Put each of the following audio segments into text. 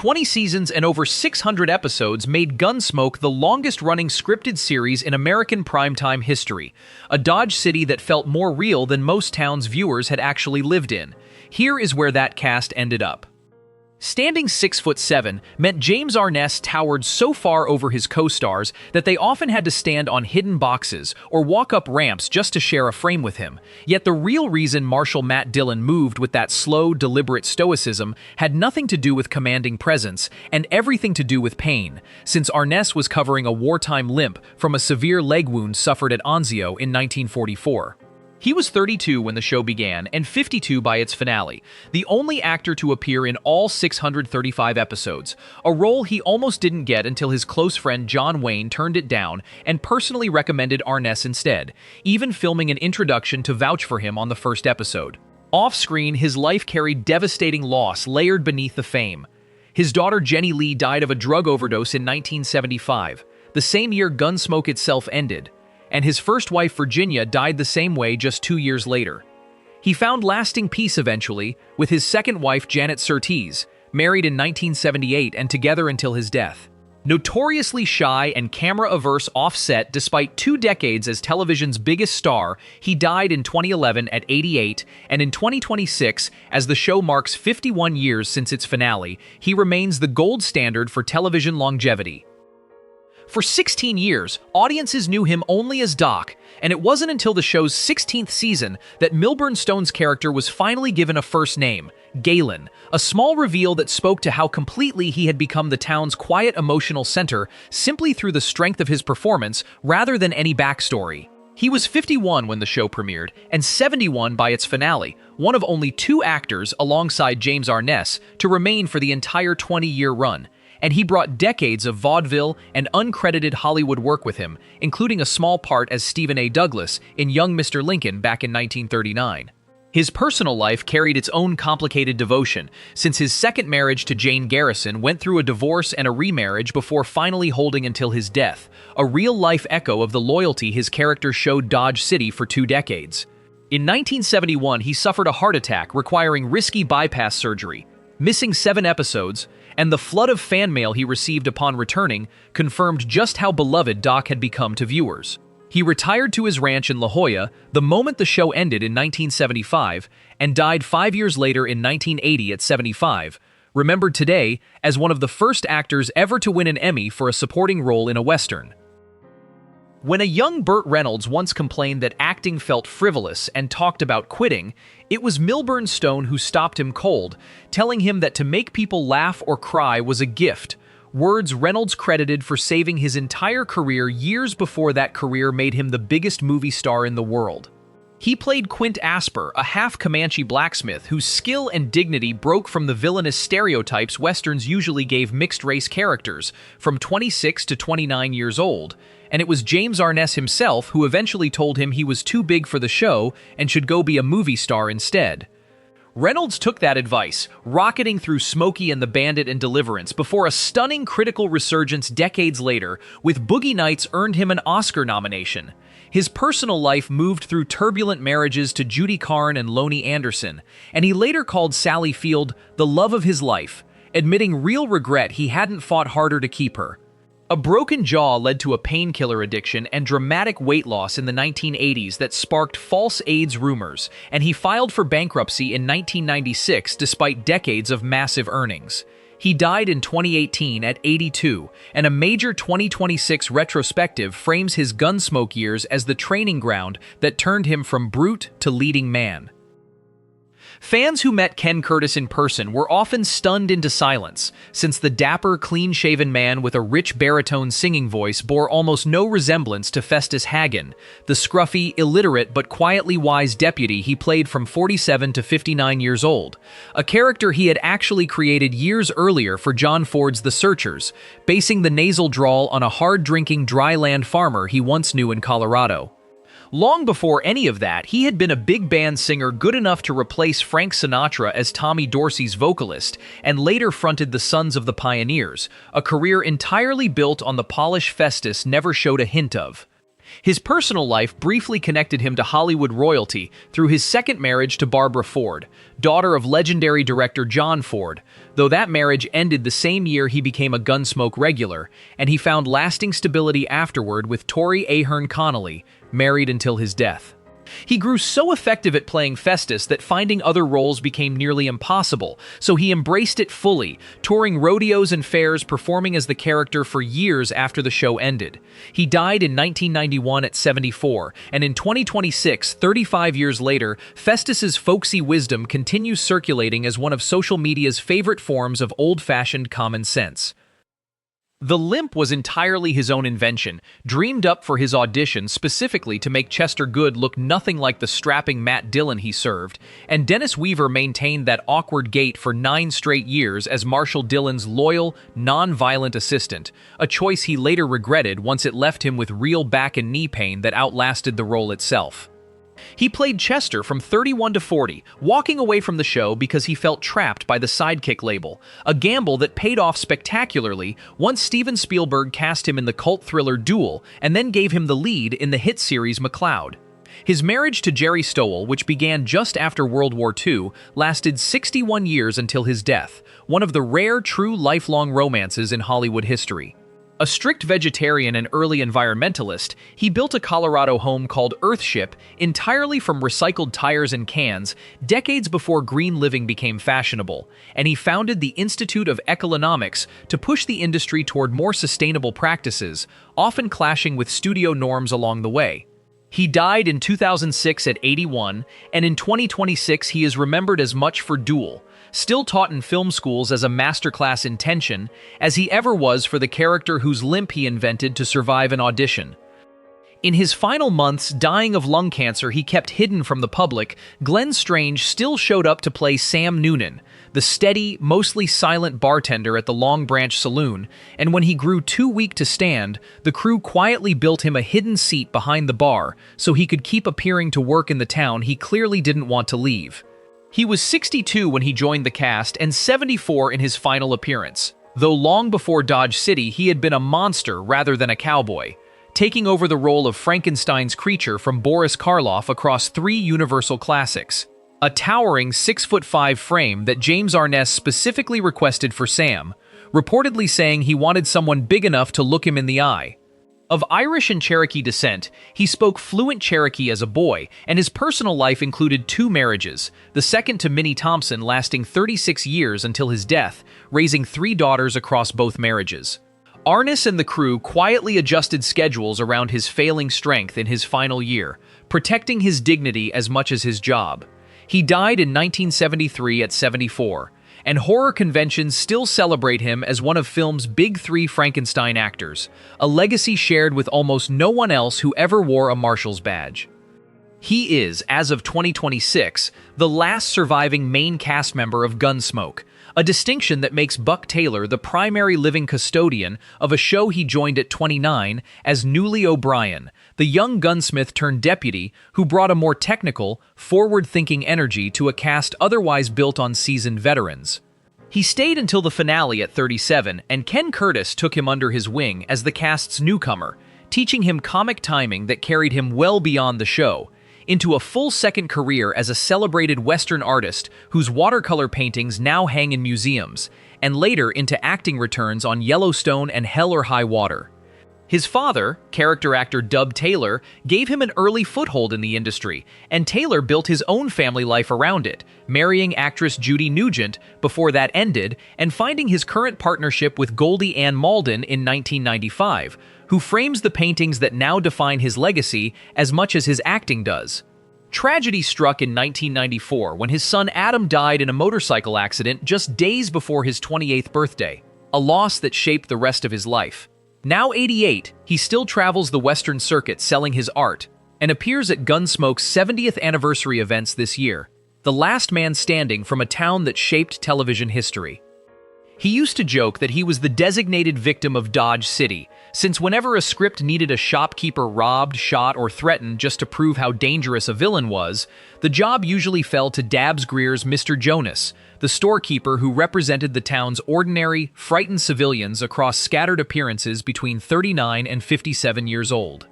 20 seasons and over 600 episodes made Gunsmoke the longest-running scripted series in American primetime history, a Dodge City that felt more real than most towns viewers had actually lived in. Here is where that cast ended up. Standing 6'7" meant James Arness towered so far over his co-stars that they often had to stand on hidden boxes or walk up ramps just to share a frame with him. Yet the real reason Marshal Matt Dillon moved with that slow, deliberate stoicism had nothing to do with commanding presence and everything to do with pain, since Arness was covering a wartime limp from a severe leg wound suffered at Anzio in 1944. He was 32 when the show began and 52 by its finale, the only actor to appear in all 635 episodes, a role he almost didn't get until his close friend John Wayne turned it down and personally recommended Arness instead, even filming an introduction to vouch for him on the first episode. Off-screen, his life carried devastating loss layered beneath the fame. His daughter Jenny Lee died of a drug overdose in 1975, the same year Gunsmoke itself ended, and his first wife Virginia died the same way just 2 years later. He found lasting peace eventually with his second wife Janet Surtees, married in 1978 and together until his death. Notoriously shy and camera-averse off-set despite 2 decades as television's biggest star, he died in 2011 at 88, and in 2026, as the show marks 51 years since its finale, he remains the gold standard for television longevity. For 16 years, audiences knew him only as Doc, and it wasn't until the show's 16th season that Milburn Stone's character was finally given a first name, Galen, a small reveal that spoke to how completely he had become the town's quiet emotional center simply through the strength of his performance rather than any backstory. He was 51 when the show premiered, and 71 by its finale, one of only 2 actors alongside James Arness to remain for the entire 20-year run. And he brought decades of vaudeville and uncredited Hollywood work with him, including a small part as Stephen A. Douglas in Young Mr. Lincoln back in 1939. His personal life carried its own complicated devotion, since his second marriage to Jane Garrison went through a divorce and a remarriage before finally holding until his death, a real-life echo of the loyalty his character showed Dodge City for 2 decades. In 1971, he suffered a heart attack requiring risky bypass surgery, missing 7 episodes, and the flood of fan mail he received upon returning confirmed just how beloved Doc had become to viewers. He retired to his ranch in La Jolla the moment the show ended in 1975 and died 5 years later in 1980 at 75, remembered today as one of the first actors ever to win an Emmy for a supporting role in a Western. When a young Burt Reynolds once complained that acting felt frivolous and talked about quitting, it was Milburn Stone who stopped him cold, telling him that to make people laugh or cry was a gift, words Reynolds credited for saving his entire career years before that career made him the biggest movie star in the world. He played Quint Asper, a half-Comanche blacksmith whose skill and dignity broke from the villainous stereotypes Westerns usually gave mixed-race characters, from 26 to 29 years old, and it was James Arness himself who eventually told him he was too big for the show and should go be a movie star instead. Reynolds took that advice, rocketing through Smokey and the Bandit and Deliverance before a stunning critical resurgence decades later, with Boogie Nights earned him an Oscar nomination. His personal life moved through turbulent marriages to Judy Carn and Lonnie Anderson, and he later called Sally Field the love of his life, admitting real regret he hadn't fought harder to keep her. A broken jaw led to a painkiller addiction and dramatic weight loss in the 1980s that sparked false AIDS rumors, and he filed for bankruptcy in 1996 despite decades of massive earnings. He died in 2018 at 82, and a major 2026 retrospective frames his Gunsmoke years as the training ground that turned him from brute to leading man. Fans who met Ken Curtis in person were often stunned into silence, since the dapper, clean-shaven man with a rich baritone singing voice bore almost no resemblance to Festus Hagen, the scruffy, illiterate but quietly wise deputy he played from 47 to 59 years old, a character he had actually created years earlier for John Ford's The Searchers, basing the nasal drawl on a hard-drinking dry-land farmer he once knew in Colorado. Long before any of that, he had been a big band singer good enough to replace Frank Sinatra as Tommy Dorsey's vocalist, and later fronted the Sons of the Pioneers, a career entirely built on the polish Festus never showed a hint of. His personal life briefly connected him to Hollywood royalty through his second marriage to Barbara Ford, daughter of legendary director John Ford, though that marriage ended the same year he became a Gunsmoke regular, and he found lasting stability afterward with Tori Ahern Connolly, married until his death. He grew so effective at playing Festus that finding other roles became nearly impossible, so he embraced it fully, touring rodeos and fairs, performing as the character for years after the show ended. He died in 1991 at 74, and in 2026, 35 years later, Festus's folksy wisdom continues circulating as one of social media's favorite forms of old-fashioned common sense. The limp was entirely his own invention, dreamed up for his audition specifically to make Chester Goode look nothing like the strapping Matt Dillon he served, and Dennis Weaver maintained that awkward gait for 9 straight years as Marshall Dillon's loyal, non-violent assistant, a choice he later regretted once it left him with real back and knee pain that outlasted the role itself. He played Chester from 31 to 40, walking away from the show because he felt trapped by the Sidekick label, a gamble that paid off spectacularly once Steven Spielberg cast him in the cult thriller Duel and then gave him the lead in the hit series McCloud. His marriage to Jerry Stowell, which began just after World War II, lasted 61 years until his death, one of the rare true lifelong romances in Hollywood history. A strict vegetarian and early environmentalist, he built a Colorado home called Earthship entirely from recycled tires and cans decades before green living became fashionable, and he founded the Institute of Economics to push the industry toward more sustainable practices, often clashing with studio norms along the way. He died in 2006 at 81, and in 2026 he is remembered as much for Duel, still taught in film schools as a masterclass in tension, as he ever was for the character whose limp he invented to survive an audition. In his final months, dying of lung cancer he kept hidden from the public, Glenn Strange still showed up to play Sam Noonan, the steady, mostly silent bartender at the Long Branch Saloon, and when he grew too weak to stand, the crew quietly built him a hidden seat behind the bar so he could keep appearing to work in the town he clearly didn't want to leave. He was 62 when he joined the cast and 74 in his final appearance, though long before Dodge City he had been a monster rather than a cowboy, taking over the role of Frankenstein's creature from Boris Karloff across 3 Universal classics. A towering 6'5" frame that James Arness specifically requested for Sam, reportedly saying he wanted someone big enough to look him in the eye. Of Irish and Cherokee descent, he spoke fluent Cherokee as a boy, and his personal life included 2 marriages, the second to Minnie Thompson lasting 36 years until his death, raising 3 daughters across both marriages. Arness and the crew quietly adjusted schedules around his failing strength in his final year, protecting his dignity as much as his job. He died in 1973 at 74, and horror conventions still celebrate him as one of film's big 3 Frankenstein actors, a legacy shared with almost no one else who ever wore a Marshall's badge. He is, as of 2026, the last surviving main cast member of Gunsmoke, a distinction that makes Buck Taylor the primary living custodian of a show he joined at 29 as Newly O'Brien, the young gunsmith turned deputy who brought a more technical, forward-thinking energy to a cast otherwise built on seasoned veterans. He stayed until the finale at 37, and Ken Curtis took him under his wing as the cast's newcomer, teaching him comic timing that carried him well beyond the show, into a full second career as a celebrated Western artist whose watercolor paintings now hang in museums, and later into acting returns on Yellowstone and Hell or High Water. His father, character actor Dub Taylor, gave him an early foothold in the industry, and Taylor built his own family life around it, marrying actress Judy Nugent before that ended and finding his current partnership with Goldie Ann Malden in 1995, who frames the paintings that now define his legacy as much as his acting does. Tragedy struck in 1994 when his son Adam died in a motorcycle accident just days before his 28th birthday, a loss that shaped the rest of his life. Now 88, he still travels the Western circuit selling his art and appears at Gunsmoke's 70th anniversary events this year, the last man standing from a town that shaped television history. He used to joke that he was the designated victim of Dodge City, since whenever a script needed a shopkeeper robbed, shot, or threatened just to prove how dangerous a villain was, the job usually fell to Dabbs Greer's Mr. Jonas, the storekeeper who represented the town's ordinary, frightened civilians across scattered appearances between 39 and 57 years old.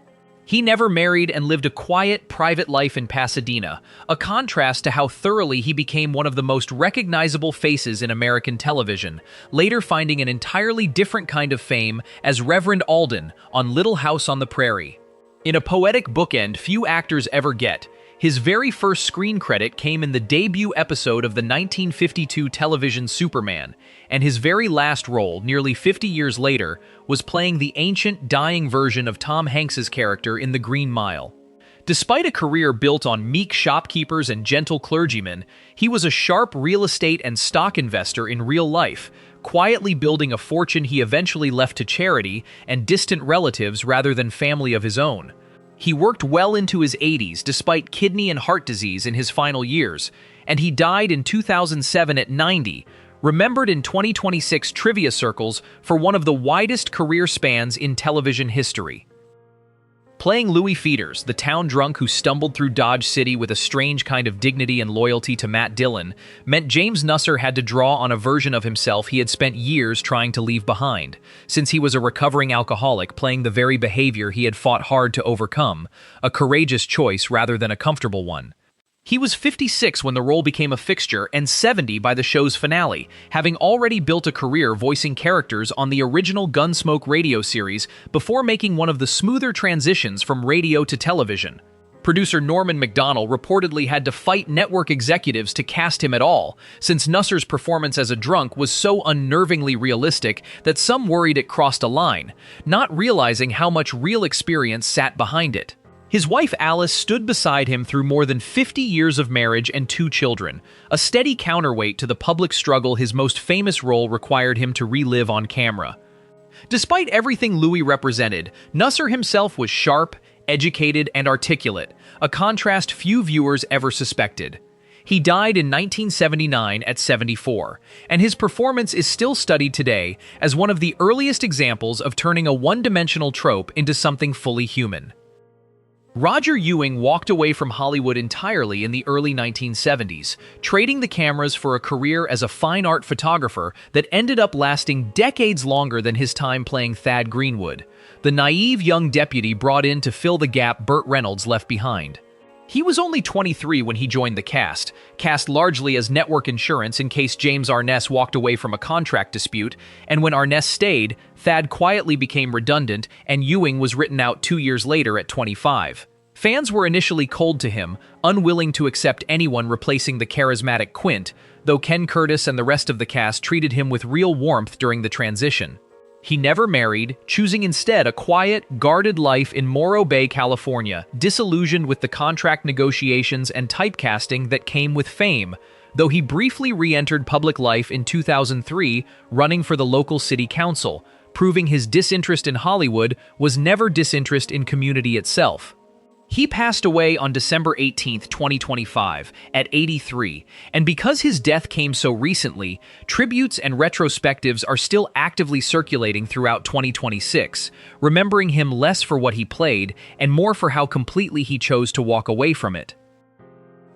He never married and lived a quiet, private life in Pasadena, a contrast to how thoroughly he became one of the most recognizable faces in American television, later finding an entirely different kind of fame as Reverend Alden on Little House on the Prairie. In a poetic bookend few actors ever get, his very first screen credit came in the debut episode of the 1952 television Superman, and his very last role, nearly 50 years later, was playing the ancient, dying version of Tom Hanks's character in The Green Mile. Despite a career built on meek shopkeepers and gentle clergymen, he was a sharp real estate and stock investor in real life, quietly building a fortune he eventually left to charity and distant relatives rather than family of his own. He worked well into his 80s despite kidney and heart disease in his final years, and he died in 2007 at 90, remembered in 2026 trivia circles for one of the widest career spans in television history. Playing Louis Feeders, the town drunk who stumbled through Dodge City with a strange kind of dignity and loyalty to Matt Dillon, meant James Nusser had to draw on a version of himself he had spent years trying to leave behind, since he was a recovering alcoholic playing the very behavior he had fought hard to overcome, a courageous choice rather than a comfortable one. He was 56 when the role became a fixture and 70 by the show's finale, having already built a career voicing characters on the original Gunsmoke radio series before making one of the smoother transitions from radio to television. Producer Norman Macdonald reportedly had to fight network executives to cast him at all, since Nusser's performance as a drunk was so unnervingly realistic that some worried it crossed a line, not realizing how much real experience sat behind it. His wife Alice stood beside him through more than 50 years of marriage and 2 children, a steady counterweight to the public struggle his most famous role required him to relive on camera. Despite everything Louis represented, Nusser himself was sharp, educated, and articulate, a contrast few viewers ever suspected. He died in 1979 at 74, and his performance is still studied today as one of the earliest examples of turning a one-dimensional trope into something fully human. Roger Ewing walked away from Hollywood entirely in the early 1970s, trading the cameras for a career as a fine art photographer that ended up lasting decades longer than his time playing Thad Greenwood, the naive young deputy brought in to fill the gap Burt Reynolds left behind. He was only 23 when he joined the cast largely as network insurance in case James Arness walked away from a contract dispute, and when Arness stayed, Thad quietly became redundant and Ewing was written out 2 years later at 25. Fans were initially cold to him, unwilling to accept anyone replacing the charismatic Quint, though Ken Curtis and the rest of the cast treated him with real warmth during the transition. He never married, choosing instead a quiet, guarded life in Morro Bay, California, disillusioned with the contract negotiations and typecasting that came with fame, though he briefly re-entered public life in 2003, running for the local city council, proving his disinterest in Hollywood was never disinterest in community itself. He passed away on December 18, 2025, at 83, and because his death came so recently, tributes and retrospectives are still actively circulating throughout 2026, remembering him less for what he played and more for how completely he chose to walk away from it.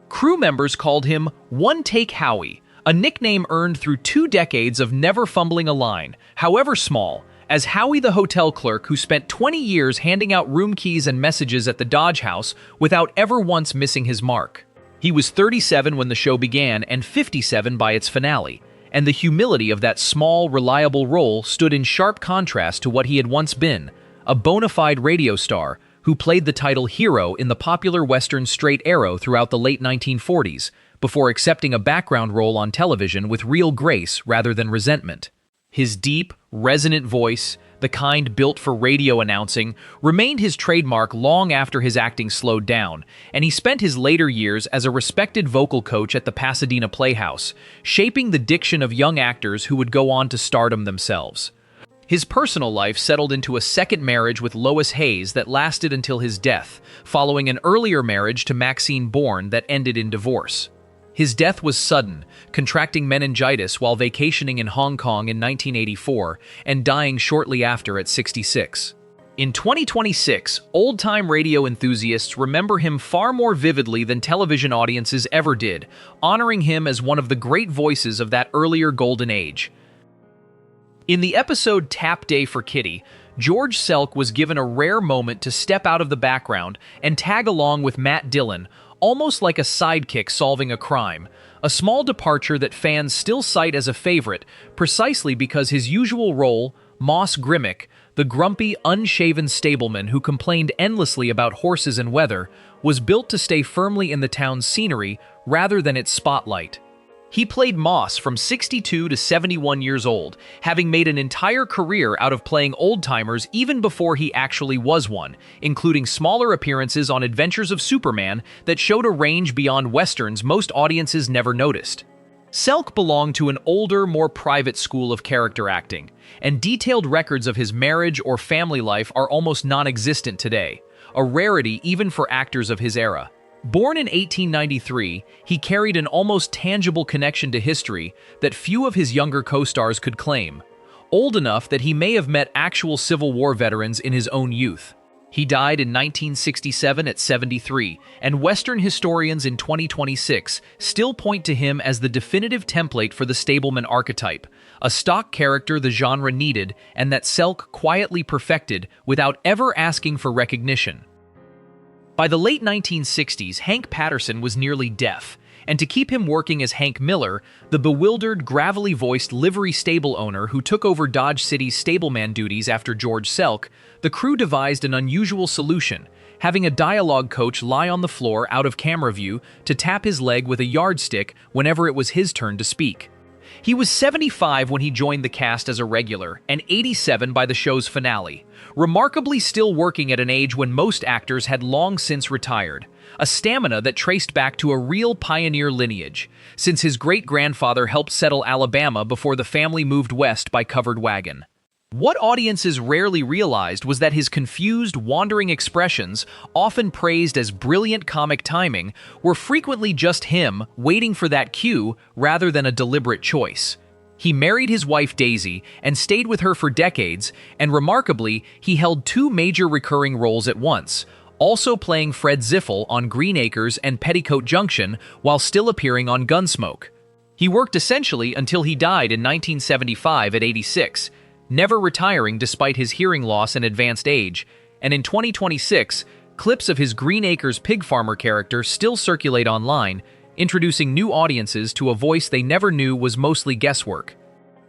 Crew members called him One Take Howie, a nickname earned through 2 decades of never fumbling a line, however small, as Howie the hotel clerk who spent 20 years handing out room keys and messages at the Dodge House without ever once missing his mark. He was 37 when the show began and 57 by its finale, and the humility of that small, reliable role stood in sharp contrast to what he had once been, a bona fide radio star who played the title hero in the popular Western Straight Arrow throughout the late 1940s, before accepting a background role on television with real grace rather than resentment. His deep, resonant voice, the kind built for radio announcing, remained his trademark long after his acting slowed down, and he spent his later years as a respected vocal coach at the Pasadena Playhouse, shaping the diction of young actors who would go on to stardom themselves. His personal life settled into a second marriage with Lois Hayes that lasted until his death, following an earlier marriage to Maxine Bourne that ended in divorce. His death was sudden, contracting meningitis while vacationing in Hong Kong in 1984 and dying shortly after at 66. In 2026, old-time radio enthusiasts remember him far more vividly than television audiences ever did, honoring him as one of the great voices of that earlier golden age. In the episode Tap Day for Kitty, George Selk was given a rare moment to step out of the background and tag along with Matt Dillon, almost like a sidekick solving a crime, a small departure that fans still cite as a favorite precisely because his usual role, Moss Grimmick, the grumpy, unshaven stableman who complained endlessly about horses and weather, was built to stay firmly in the town's scenery rather than its spotlight. He played Moss from 62 to 71 years old, having made an entire career out of playing old-timers even before he actually was one, including smaller appearances on Adventures of Superman that showed a range beyond westerns most audiences never noticed. Selk belonged to an older, more private school of character acting, and detailed records of his marriage or family life are almost non-existent today, a rarity even for actors of his era. Born in 1893, he carried an almost tangible connection to history that few of his younger co-stars could claim, old enough that he may have met actual Civil War veterans in his own youth. He died in 1967 at 73, and Western historians in 2026 still point to him as the definitive template for the stableman archetype, a stock character the genre needed and that Selk quietly perfected without ever asking for recognition. By the late 1960s, Hank Patterson was nearly deaf, and to keep him working as Hank Miller, the bewildered, gravelly-voiced livery stable owner who took over Dodge City's stableman duties after George Selk, the crew devised an unusual solution, having a dialogue coach lie on the floor out of camera view to tap his leg with a yardstick whenever it was his turn to speak. He was 75 when he joined the cast as a regular, and 87 by the show's finale, remarkably still working at an age when most actors had long since retired, a stamina that traced back to a real pioneer lineage, since his great-grandfather helped settle Alabama before the family moved west by covered wagon. What audiences rarely realized was that his confused, wandering expressions, often praised as brilliant comic timing, were frequently just him waiting for that cue rather than a deliberate choice. He married his wife Daisy and stayed with her for decades, and remarkably, he held two major recurring roles at once, also playing Fred Ziffel on Green Acres and Petticoat Junction while still appearing on Gunsmoke. He worked essentially until he died in 1975 at 86, never retiring despite his hearing loss and advanced age, and in 2026, clips of his Green Acres pig farmer character still circulate online, introducing new audiences to a voice they never knew was mostly guesswork.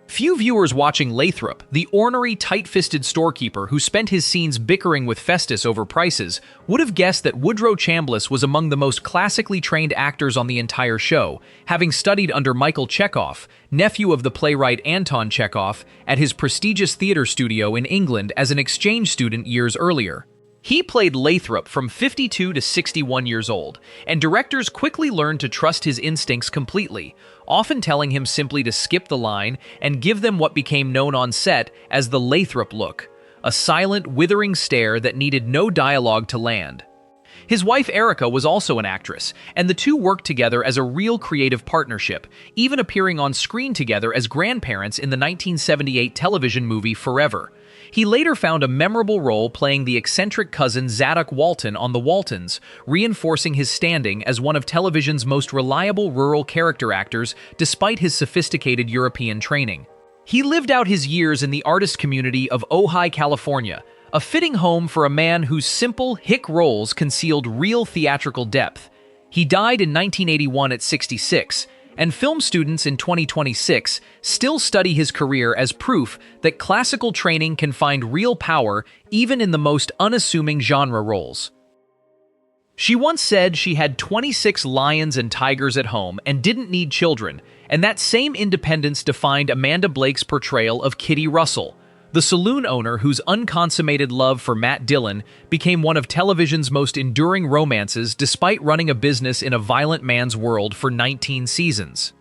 Few viewers watching Lathrop, the ornery, tight-fisted storekeeper who spent his scenes bickering with Festus over prices, would have guessed that Woodrow Chambliss was among the most classically trained actors on the entire show, having studied under Michael Chekhov, nephew of the playwright Anton Chekhov, at his prestigious theater studio in England as an exchange student years earlier. He played Lathrop from 52 to 61 years old, and directors quickly learned to trust his instincts completely, often telling him simply to skip the line and give them what became known on set as the Lathrop look, a silent, withering stare that needed no dialogue to land. His wife Erica was also an actress, and the two worked together as a real creative partnership, even appearing on screen together as grandparents in the 1978 television movie Forever. He later found a memorable role playing the eccentric cousin Zadok Walton on The Waltons, reinforcing his standing as one of television's most reliable rural character actors despite his sophisticated European training. He lived out his years in the artist community of Ojai, California, a fitting home for a man whose simple, hick roles concealed real theatrical depth. He died in 1981 at 66, and film students in 2026 still study his career as proof that classical training can find real power even in the most unassuming genre roles. She once said she had 26 lions and tigers at home and didn't need children, and that same independence defined Amanda Blake's portrayal of Kitty Russell, the saloon owner whose unconsummated love for Matt Dillon became one of television's most enduring romances despite running a business in a violent man's world for 19 seasons.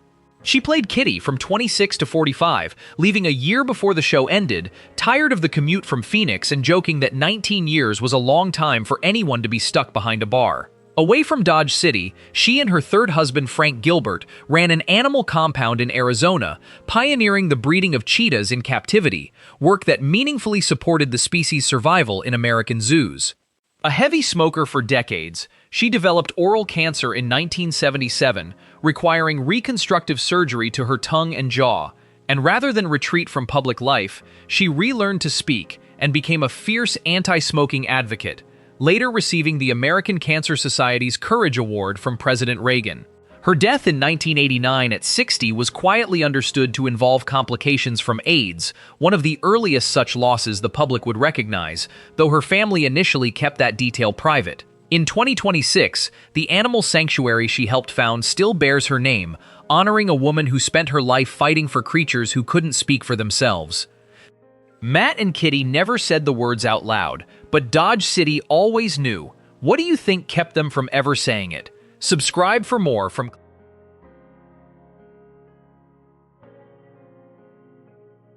She played Kitty from 26 to 45, leaving a year before the show ended, tired of the commute from Phoenix and joking that 19 years was a long time for anyone to be stuck behind a bar. Away from Dodge City, she and her third husband Frank Gilbert ran an animal compound in Arizona, pioneering the breeding of cheetahs in captivity, work that meaningfully supported the species' survival in American zoos. A heavy smoker for decades, she developed oral cancer in 1977, requiring reconstructive surgery to her tongue and jaw, and rather than retreat from public life, she relearned to speak, and became a fierce anti-smoking advocate, later receiving the American Cancer Society's Courage Award from President Reagan. Her death in 1989 at 60 was quietly understood to involve complications from AIDS, one of the earliest such losses the public would recognize, though her family initially kept that detail private. In 2026, the animal sanctuary she helped found still bears her name, honoring a woman who spent her life fighting for creatures who couldn't speak for themselves. Matt and Kitty never said the words out loud, but Dodge City always knew. What do you think kept them from ever saying it? Subscribe for more from